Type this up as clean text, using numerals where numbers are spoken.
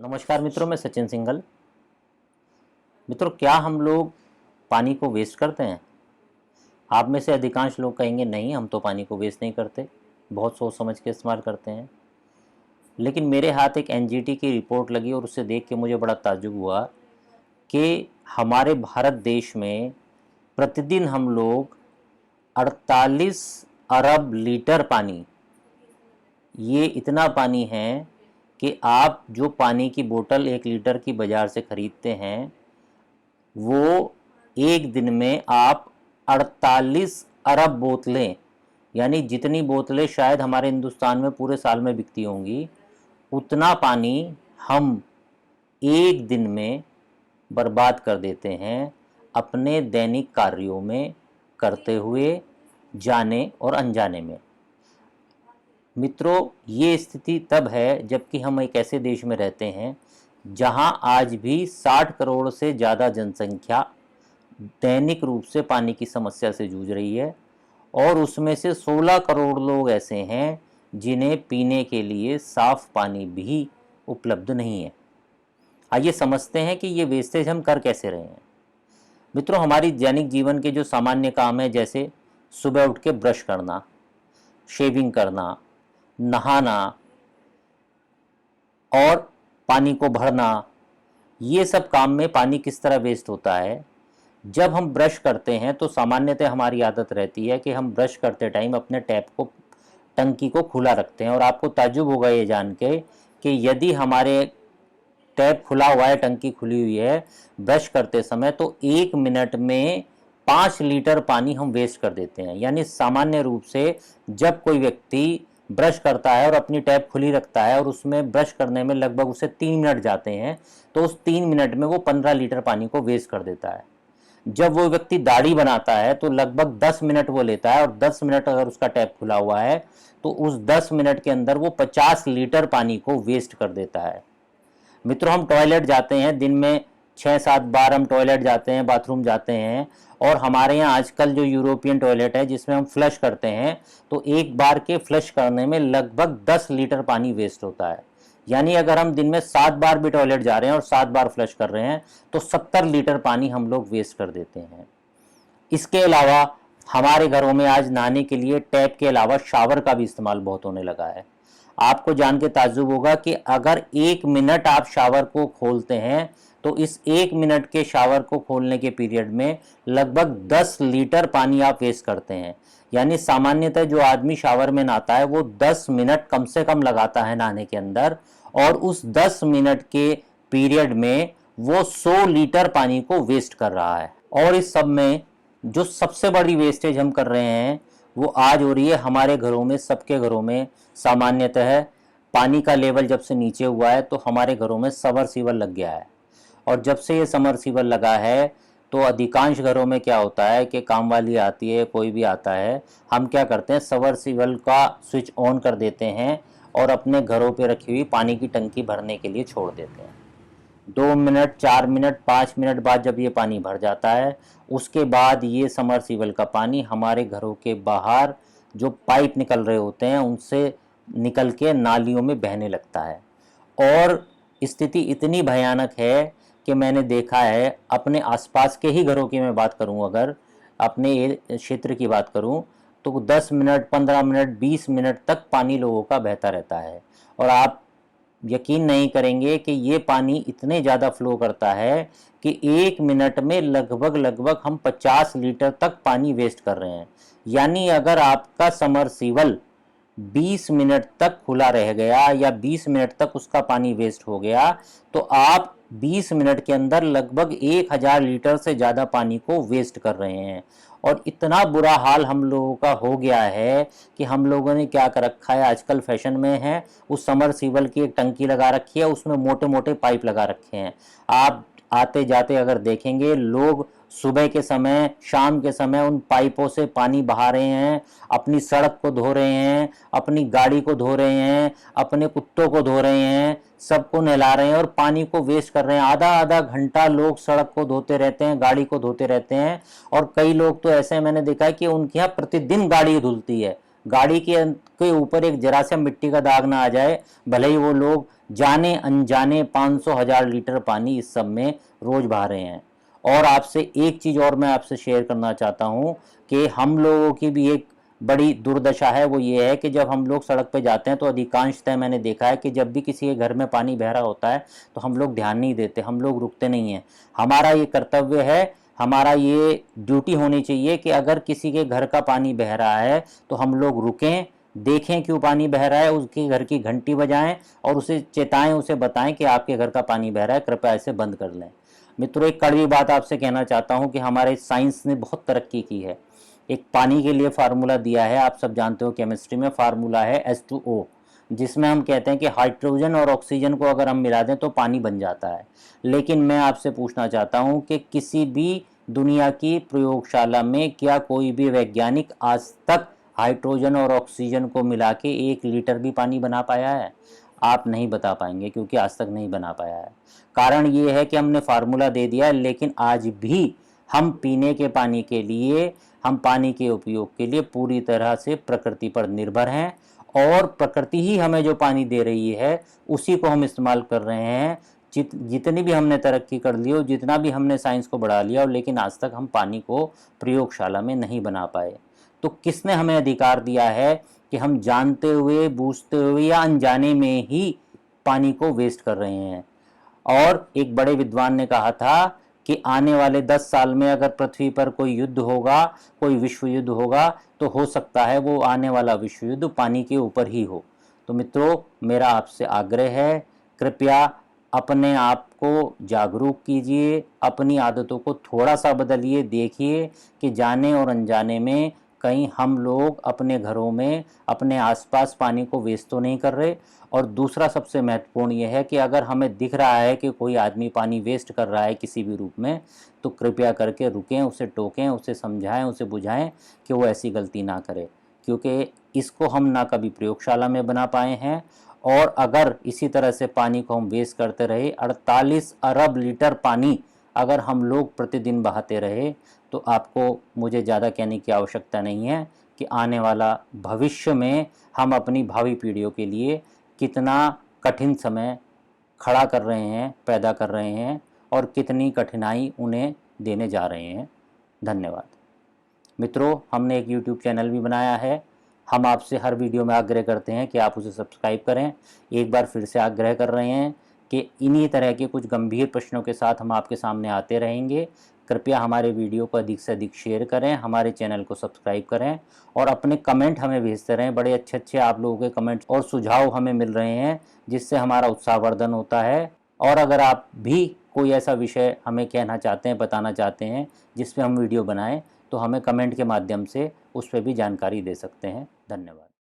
नमस्कार मित्रों, मैं सचिन सिंघल। मित्रों, क्या हम लोग पानी को वेस्ट करते हैं? आप में से अधिकांश लोग कहेंगे नहीं, हम तो पानी को वेस्ट नहीं करते, बहुत सोच समझ के इस्तेमाल करते हैं। लेकिन मेरे हाथ एक एनजीटी की रिपोर्ट लगी और उसे देख के मुझे बड़ा ताज्जुब हुआ कि हमारे भारत देश में प्रतिदिन हम लोग 48 अरब लीटर पानी, ये इतना पानी है कि आप जो पानी की बोतल 1 लीटर की बाज़ार से ख़रीदते हैं, वो एक दिन में आप 48 अरब बोतलें, यानी जितनी बोतलें शायद हमारे हिंदुस्तान में पूरे साल में बिकती होंगी, उतना पानी हम एक दिन में बर्बाद कर देते हैं अपने दैनिक कार्यों में करते हुए, जाने और अनजाने में। मित्रों, ये स्थिति तब है जबकि हम एक ऐसे देश में रहते हैं जहां आज भी 60 करोड़ से ज़्यादा जनसंख्या दैनिक रूप से पानी की समस्या से जूझ रही है और उसमें से 16 करोड़ लोग ऐसे हैं जिन्हें पीने के लिए साफ पानी भी उपलब्ध नहीं है। आइए समझते हैं कि ये वेस्टेज हम कर कैसे रहे हैं। मित्रों, हमारी दैनिक जीवन के जो सामान्य काम है, जैसे सुबह उठ के ब्रश करना, शेविंग करना, नहाना और पानी को भरना, ये सब काम में पानी किस तरह वेस्ट होता है। जब हम ब्रश करते हैं तो सामान्यतः हमारी आदत रहती है कि हम ब्रश करते टाइम अपने टैप को, टंकी को खुला रखते हैं। और आपको ताज्जुब होगा ये जान के कि यदि हमारे टैप खुला हुआ है, टंकी खुली हुई है ब्रश करते समय, तो 1 मिनट में 5 लीटर पानी हम वेस्ट कर देते हैं। यानी सामान्य रूप से जब कोई व्यक्ति ब्रश करता है और अपनी टैप खुली रखता है और उसमें ब्रश करने में लगभग उसे 3 मिनट जाते हैं, तो उस 3 मिनट में वो 15 लीटर पानी को वेस्ट कर देता है। जब वो व्यक्ति दाढ़ी बनाता है तो लगभग 10 मिनट वो लेता है और 10 मिनट अगर उसका टैप खुला हुआ है तो उस 10 मिनट के अंदर वो 50 लीटर पानी को वेस्ट कर देता है। मित्रों, हम टॉयलेट जाते हैं, दिन में 6-7 बार हम टॉयलेट जाते हैं, बाथरूम जाते हैं। और हमारे यहाँ आजकल जो यूरोपियन टॉयलेट है जिसमें हम फ्लश करते हैं, तो एक बार के फ्लश करने में लगभग 10 लीटर पानी वेस्ट होता है। यानी अगर हम दिन में 7 बार भी टॉयलेट जा रहे हैं और 7 बार फ्लश कर रहे हैं तो 70 लीटर पानी हम लोग वेस्ट कर देते हैं। इसके अलावा हमारे घरों में आज नहाने के लिए टैप के अलावा शावर का भी इस्तेमाल बहुत होने लगा है। आपको जान के ताज्जुब होगा कि अगर 1 मिनट आप शावर को खोलते हैं तो इस 1 मिनट के शावर को खोलने के पीरियड में लगभग 10 लीटर पानी आप वेस्ट करते हैं। यानी सामान्यतः जो आदमी शावर में नहाता है वो 10 मिनट कम से कम लगाता है नहाने के अंदर, और उस 10 मिनट के पीरियड में वो 100 लीटर पानी को वेस्ट कर रहा है। और इस सब में जो सबसे बड़ी वेस्टेज हम कर रहे हैं वो आज हो रही है हमारे घरों में, सबके घरों में। सामान्यतः पानी का लेवल जब से नीचे हुआ है तो हमारे घरों में सबमर्सिबल लग गया है। और जब से ये सबमर्सिबल लगा है तो अधिकांश घरों में क्या होता है कि काम वाली आती है, कोई भी आता है, हम क्या करते हैं, सबमर्सिबल का स्विच ऑन कर देते हैं और अपने घरों पे रखी हुई पानी की टंकी भरने के लिए छोड़ देते हैं। 2 मिनट, 4 मिनट, 5 मिनट बाद जब ये पानी भर जाता है, उसके बाद ये समरसीबल का पानी हमारे घरों के बाहर जो पाइप निकल रहे होते हैं उनसे निकल के नालियों में बहने लगता है। और स्थिति इतनी भयानक है कि मैंने देखा है अपने आसपास के ही घरों की मैं बात करूं, अगर अपने ये क्षेत्र की बात करूं, तो 10 मिनट, 15 मिनट, 20 मिनट तक पानी लोगों का बहता रहता है। और आप यकीन नहीं करेंगे कि ये पानी इतने ज़्यादा फ्लो करता है कि 1 मिनट में लगभग लगभग हम 50 लीटर तक पानी वेस्ट कर रहे हैं। यानी अगर आपका समरसीबल 20 मिनट तक खुला रह गया या 20 मिनट तक उसका पानी वेस्ट हो गया तो आप 20 मिनट के अंदर लगभग 1000 लीटर से ज़्यादा पानी को वेस्ट कर रहे हैं। और इतना बुरा हाल हम लोगों का हो गया है कि हम लोगों ने क्या कर रखा है, आजकल फैशन में है, उस समरसीबल की एक टंकी लगा रखी है, उसमें मोटे मोटे पाइप लगा रखे हैं। आप आते जाते अगर देखेंगे, लोग सुबह के समय, शाम के समय उन पाइपों से पानी बहा रहे हैं, अपनी सड़क को धो रहे हैं, अपनी गाड़ी को धो रहे हैं, अपने कुत्तों को धो रहे हैं, सबको नहला रहे हैं और पानी को वेस्ट कर रहे हैं। आधा आधा घंटा लोग सड़क को धोते रहते हैं, गाड़ी को धोते रहते हैं। और कई लोग तो ऐसे मैंने देखा है कि उनके यहाँ प्रतिदिन गाड़ी धुलती है, गाड़ी के ऊपर एक जरा सा मिट्टी का दाग ना आ जाए, भले ही वो लोग जाने अनजाने 500,000 लीटर पानी इस सब में रोज बहा रहे हैं। और आपसे एक चीज़ और मैं आपसे शेयर करना चाहता हूँ कि हम लोगों की भी एक बड़ी दुर्दशा है, वो ये है कि जब हम लोग सड़क पे जाते हैं तो अधिकांशतः मैंने देखा है कि जब भी किसी के घर में पानी बह रहा होता है तो हम लोग ध्यान नहीं देते, हम लोग रुकते नहीं हैं। हमारा ये कर्तव्य है, हमारा ये ड्यूटी होनी चाहिए कि अगर किसी के घर का पानी बह रहा है तो हम लोग रुकें, देखें क्यों पानी बह रहा है, उसके घर की घंटी बजाएं और उसे चेताएं, उसे बताएं कि आपके घर का पानी बह रहा है, कृपया इसे बंद कर लें। मित्रों, एक कड़वी बात आपसे कहना चाहता हूं कि हमारे साइंस ने बहुत तरक्की की है। एक पानी के लिए फार्मूला दिया है, आप सब जानते हो केमिस्ट्री में फार्मूला है H2O, जिसमें हम कहते हैं कि हाइड्रोजन और ऑक्सीजन को अगर हम मिला दें तो पानी बन जाता है। लेकिन मैं आपसे पूछना चाहता हूं कि किसी भी दुनिया की प्रयोगशाला में क्या कोई भी वैज्ञानिक आज तक हाइड्रोजन और ऑक्सीजन को मिला के 1 लीटर भी पानी बना पाया है? आप नहीं बता पाएंगे, क्योंकि आज तक नहीं बना पाया है। कारण ये है कि हमने फार्मूला दे दिया है, लेकिन आज भी हम पीने के पानी के लिए, हम पानी के उपयोग के लिए पूरी तरह से प्रकृति पर निर्भर हैं, और प्रकृति ही हमें जो पानी दे रही है उसी को हम इस्तेमाल कर रहे हैं। जितनी भी हमने तरक्की कर ली हो, जितना भी हमने साइंस को बढ़ा लिया हो, लेकिन आज तक हम पानी को प्रयोगशाला में नहीं बना पाए। तो किसने हमें अधिकार दिया है कि हम जानते हुए, बूझते हुए या अनजाने में ही पानी को वेस्ट कर रहे हैं? और एक बड़े विद्वान ने कहा था कि आने वाले 10 साल में अगर पृथ्वी पर कोई युद्ध होगा, कोई विश्व युद्ध होगा, तो हो सकता है वो आने वाला विश्व युद्ध पानी के ऊपर ही हो। तो मित्रों, मेरा आपसे आग्रह है, कृपया अपने आप को जागरूक कीजिए, अपनी आदतों को थोड़ा सा बदलिए। देखिए कि जाने और अनजाने में कहीं हम लोग अपने घरों में, अपने आसपास पानी को वेस्ट तो नहीं कर रहे। और दूसरा सबसे महत्वपूर्ण यह है कि अगर हमें दिख रहा है कि कोई आदमी पानी वेस्ट कर रहा है किसी भी रूप में, तो कृपया करके रुकें, उसे टोकें, उसे समझाएं, उसे बुझाएं कि वो ऐसी गलती ना करे, क्योंकि इसको हम ना कभी प्रयोगशाला में बना पाए हैं। और अगर इसी तरह से पानी को हम वेस्ट करते रहे, 48 अरब लीटर पानी अगर हम लोग प्रतिदिन बहाते रहे, तो आपको मुझे ज़्यादा कहने की आवश्यकता नहीं है कि आने वाला भविष्य में हम अपनी भावी पीढ़ियों के लिए कितना कठिन समय खड़ा कर रहे हैं, पैदा कर रहे हैं, और कितनी कठिनाई उन्हें देने जा रहे हैं। धन्यवाद। मित्रों, हमने एक YouTube चैनल भी बनाया है। हम आपसे हर वीडियो में आग्रह करते हैं कि आप उसे सब्सक्राइब करें। एक बार फिर से आग्रह कर रहे हैं कि इन्हीं तरह के कुछ गंभीर प्रश्नों के साथ हम आपके सामने आते रहेंगे। कृपया हमारे वीडियो को अधिक से अधिक शेयर करें, हमारे चैनल को सब्सक्राइब करें और अपने कमेंट हमें भेजते रहें। बड़े अच्छे अच्छे आप लोगों के कमेंट्स और सुझाव हमें मिल रहे हैं, जिससे हमारा उत्साहवर्धन होता है। और अगर आप भी कोई ऐसा विषय हमें कहना चाहते हैं, बताना चाहते हैं, जिस पे हम वीडियो बनाएं, तो हमें कमेंट के माध्यम से उस पर भी जानकारी दे सकते हैं। धन्यवाद।